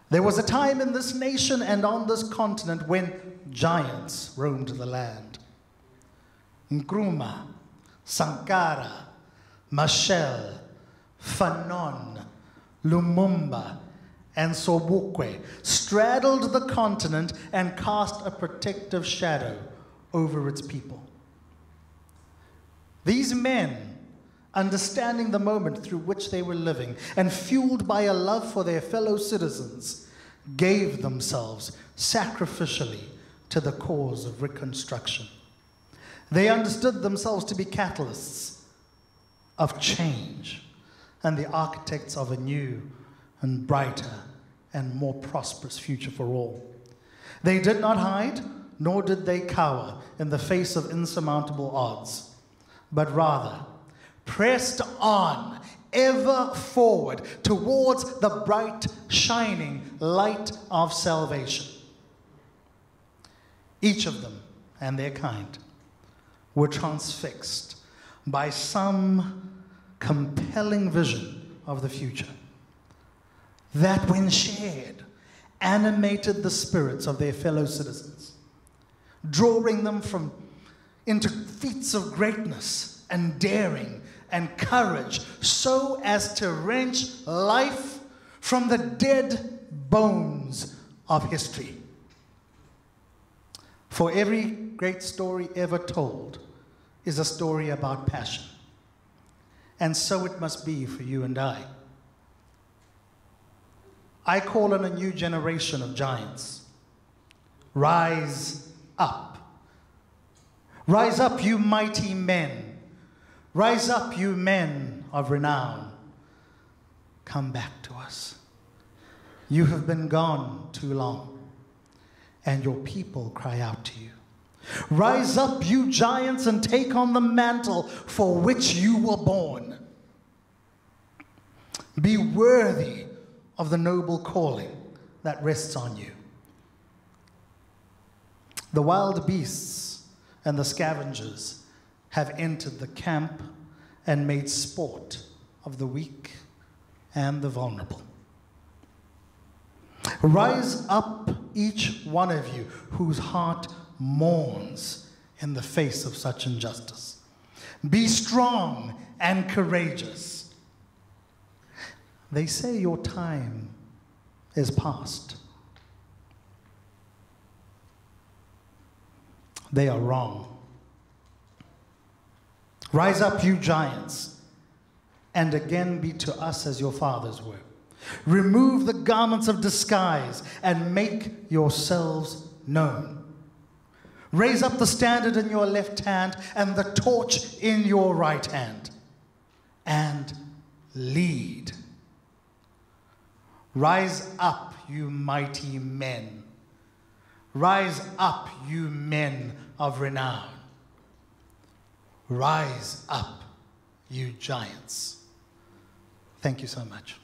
There was a time in this nation and on this continent when giants roamed the land. Nkrumah, Sankara, Mashel, Fanon, Lumumba, and Sobukwe straddled the continent and cast a protective shadow over its people. These men, understanding the moment through which they were living and fueled by a love for their fellow citizens, gave themselves sacrificially to the cause of reconstruction. They understood themselves to be catalysts of change and the architects of a new and brighter and more prosperous future for all. They did not hide, nor did they cower in the face of insurmountable odds, but rather pressed on, ever forward, towards the bright, shining light of salvation. Each of them and their kind were transfixed by some compelling vision of the future that, when shared, animated the spirits of their fellow citizens, drawing them into feats of greatness and daring and courage, so as to wrench life from the dead bones of history. For every great story ever told is a story about passion. And so it must be for you and I. I call on a new generation of giants. Rise up. Rise up, you mighty men. Rise up, you men of renown. Come back to us. You have been gone too long, and your people cry out to you. Rise up, you giants, and take on the mantle for which you were born. Be worthy of the noble calling that rests on you. The wild beasts and the scavengers have entered the camp and made sport of the weak and the vulnerable. Rise up, each one of you whose heart mourns in the face of such injustice. Be strong and courageous. They say your time is past. They are wrong. Rise up, you giants, and again be to us as your fathers were. Remove the garments of disguise and make yourselves known. Raise up the standard in your left hand and the torch in your right hand, and lead. Rise up, you mighty men. Rise up, you men of renown. Rise up, you giants. Thank you so much.